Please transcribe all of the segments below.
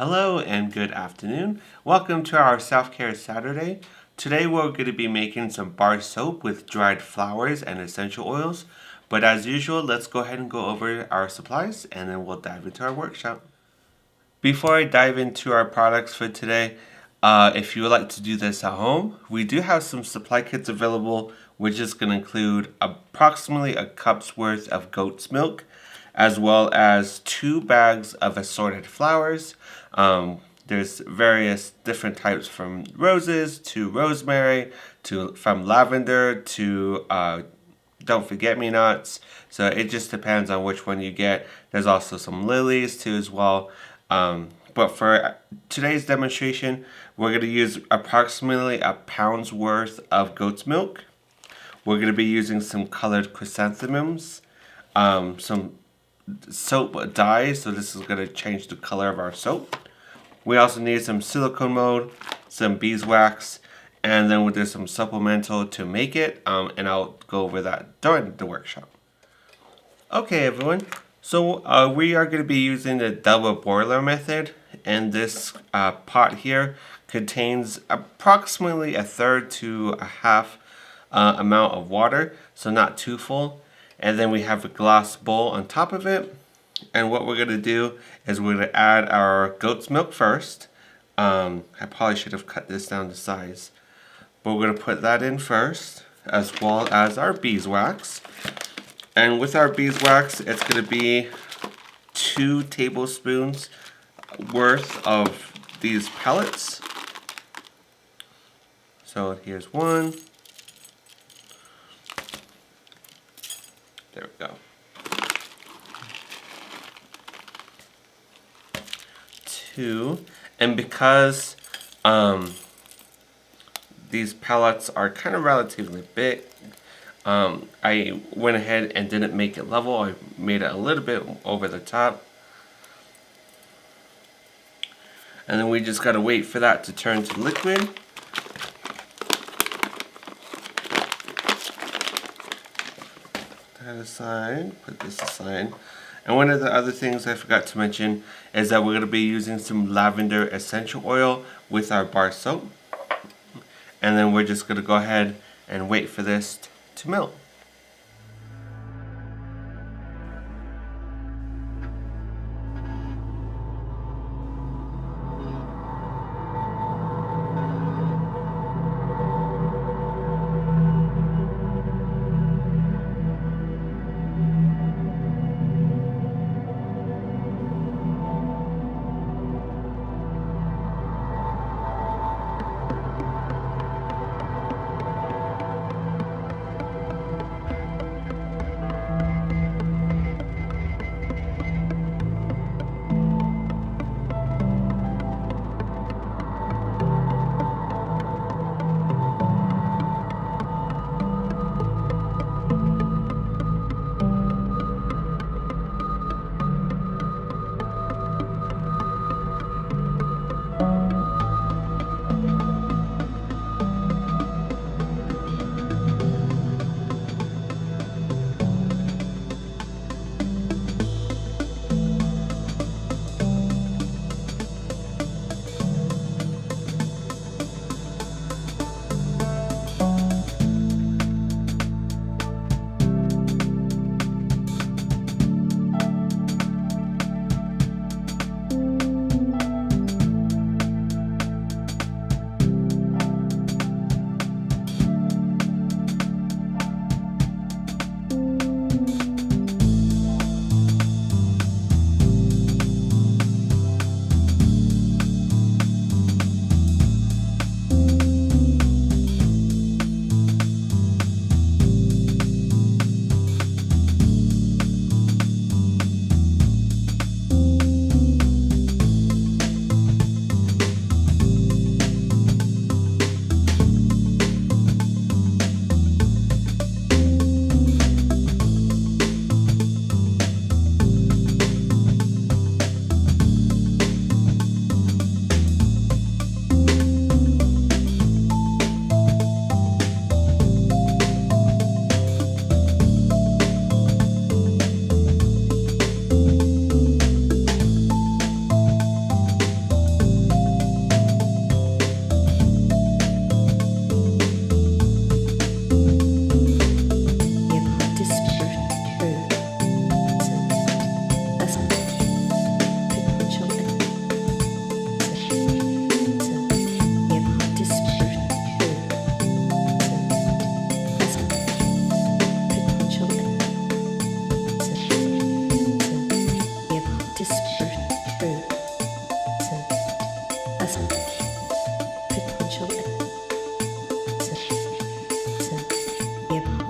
Hello and good afternoon. Welcome to our Self-Care Saturday. Today we're going to be making some bar soap with dried flowers and essential oils. But as usual, let's go ahead and go over our supplies and then we'll dive into our workshop. Before I dive into our products for today, if you would like to do this at home, we do have some supply kits available, which is going to include approximately a cup's worth of goat's milk, as well as 2 bags of assorted flowers. There's various different types, from roses to rosemary, from lavender to don't forget me nots. So it just depends on which one you get. There's also some lilies too as well. But for today's demonstration, we're going to use approximately a pound's worth of goat's milk. We're going to be using some colored chrysanthemums, some soap dye, so this is going to change the color of our soap. We also need some silicone mold, some beeswax, and then there's some supplemental to make it, and I'll go over that during the workshop. Okay everyone, so we are going to be using the double boiler method, and this pot here contains approximately 1/3 to a half amount of water, so not too full. And then we have a glass bowl on top of it. And what we're going to do is we're going to add our goat's milk first. I probably should have cut this down to size. But we're going to put that in first, as well as our beeswax. And with our beeswax, it's going to be 2 tablespoons worth of these pellets. So here's 1. There we go. 2, and because these pellets are kind of relatively big, I went ahead and didn't make it level. I made it a little bit over the top. And then we just gotta wait for that to turn to liquid. That aside, put this aside. And one of the other things I forgot to mention is that we're going to be using some lavender essential oil with our bar soap. And then we're just going to go ahead and wait for this to melt.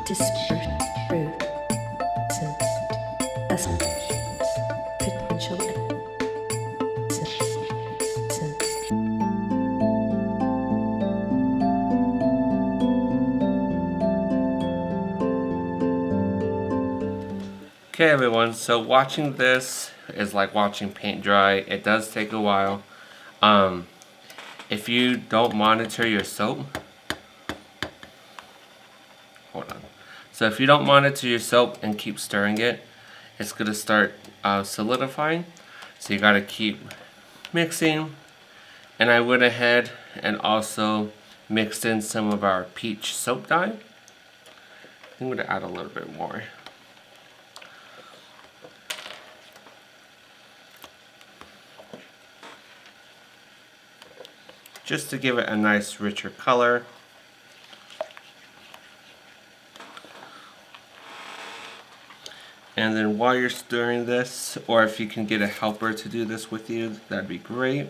disperse through essence, essence, potential essence. Okay everyone, so watching this is like watching paint dry. It does take a while. If you don't monitor your soap, hold on. So if you don't monitor your soap and keep stirring it, it's gonna start solidifying. So you gotta keep mixing. And I went ahead and also mixed in some of our peach soap dye. I'm gonna add a little bit more. Just to give it a nice richer color. And then while you're stirring this, or if you can get a helper to do this with you, that'd be great.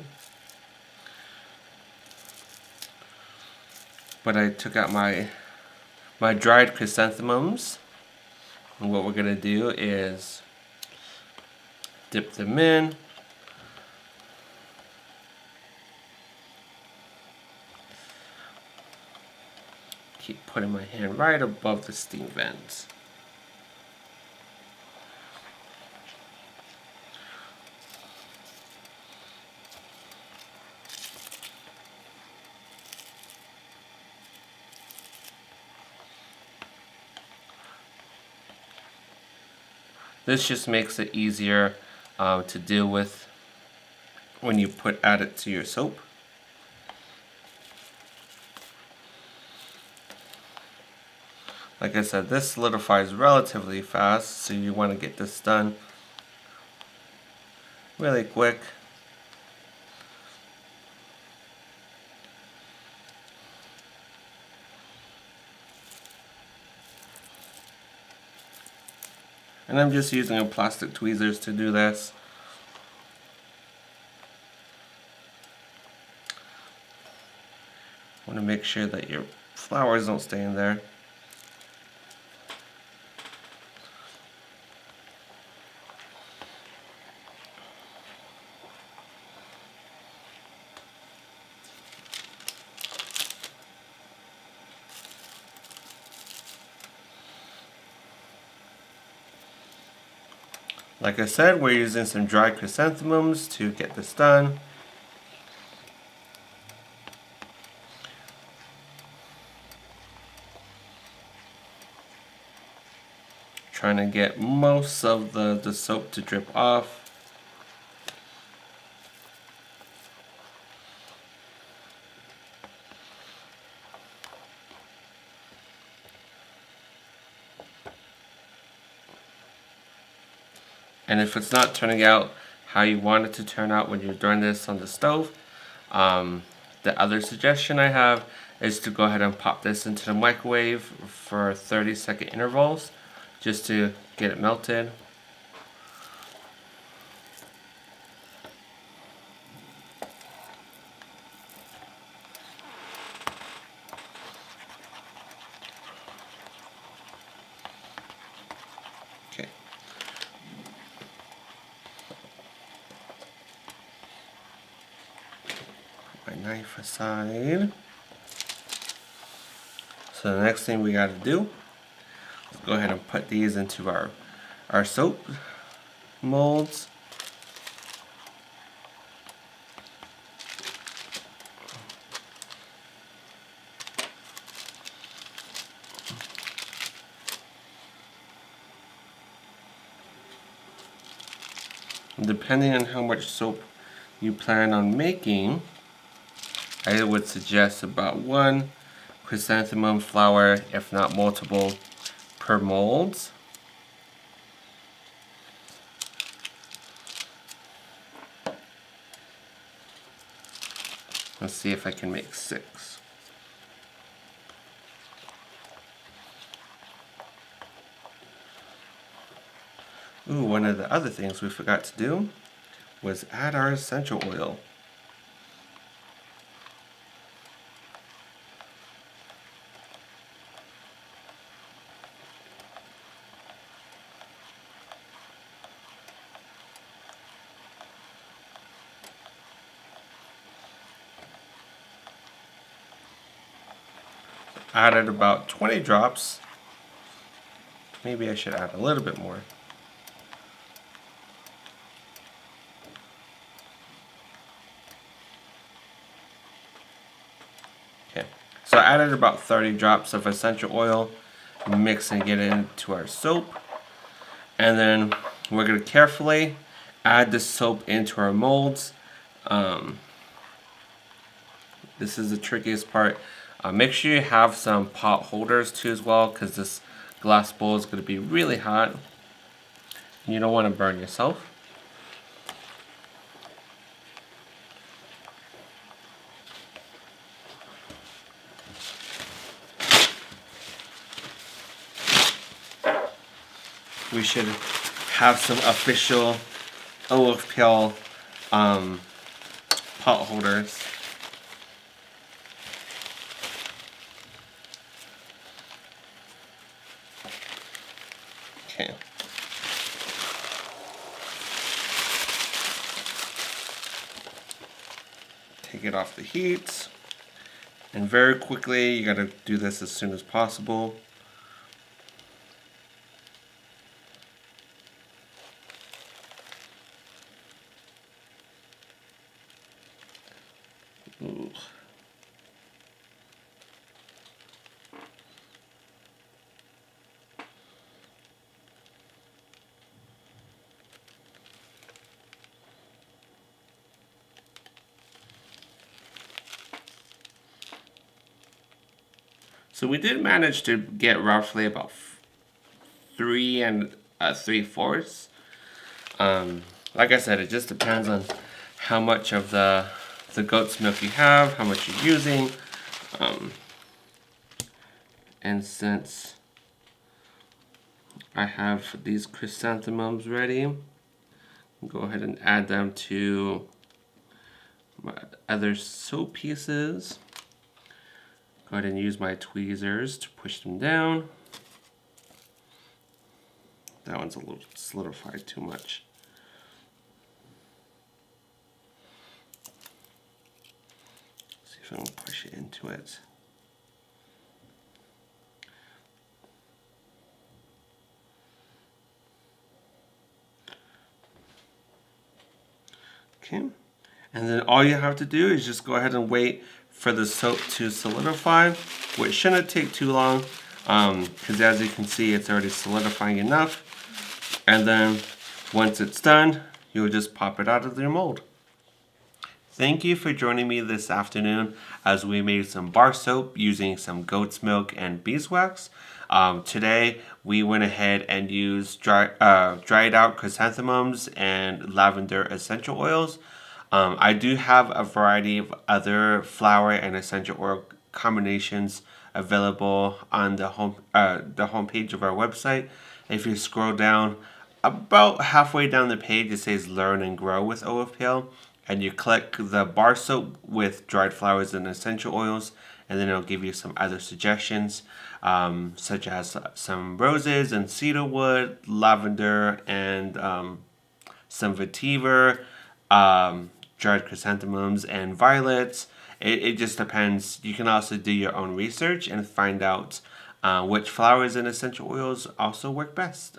But I took out my dried chrysanthemums. And what we're gonna do is dip them in. Keep putting my hand right above the steam vents. This just makes it easier to deal with when you add it to your soap. Like I said, this solidifies relatively fast, so you want to get this done really quick. And I'm just using a plastic tweezers to do this. Want to make sure that your flowers don't stay in there. Like I said, we're using some dried chrysanthemums to get this done. Trying to get most of the soap to drip off. And if it's not turning out how you want it to turn out when you're doing this on the stove, the other suggestion I have is to go ahead and pop this into the microwave for 30-second intervals just to get it melted. Okay. My knife aside. So the next thing we got to do is go ahead and put these into our soap molds. Depending on how much soap you plan on making, I would suggest about 1 chrysanthemum flower, if not multiple, per molds. Let's see if I can make 6. Ooh, one of the other things we forgot to do was add our essential oil. Added about 20 drops. Maybe I should add a little bit more. Okay, so I added about 30 drops of essential oil, mixing it into our soap. And then we're going to carefully add the soap into our molds. This is the trickiest part. Make sure you have some pot holders too as well, because this glass bowl is going to be really hot. You don't want to burn yourself. We should have some official OFPL pot holders. Okay. Take it off the heat. And very quickly, you gotta do this as soon as possible. Ooh. So we did manage to get roughly about 3 3/4. Like I said, it just depends on how much of the goat's milk you have, how much you're using. And since I have these chrysanthemums ready, I'll go ahead and add them to my other soap pieces. Go ahead and use my tweezers to push them down. That one's a little solidified too much. See if I can push it into it. Okay, and then all you have to do is just go ahead and wait for the soap to solidify, which shouldn't take too long, because as you can see, it's already solidifying enough. And then once it's done, you'll just pop it out of your mold. Thank you for joining me this afternoon as we made some bar soap using some goat's milk and beeswax. Today we went ahead and used dried out chrysanthemums and lavender essential oils. I do have a variety of other flower and essential oil combinations available on the homepage of our website. If you scroll down about halfway down the page, it says Learn and Grow with OFPL, and you click the bar soap with dried flowers and essential oils, and then it'll give you some other suggestions, such as some roses and cedarwood, lavender, and some vetiver, dried chrysanthemums, and violets. It just depends. You can also do your own research and find out which flowers and essential oils also work best.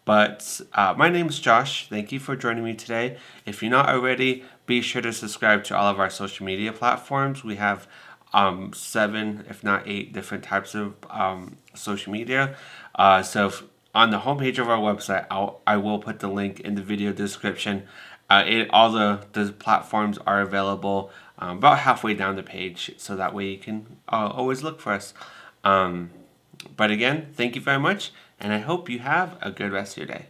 But my name is Josh. Thank you for joining me today. If you're not already, be sure to subscribe to all of our social media platforms. We have 7, if not 8, different types of social media. So on the homepage of our website, I will put the link in the video description. All the platforms are available about halfway down the page, so that way you can always look for us. But again, thank you very much, and I hope you have a good rest of your day.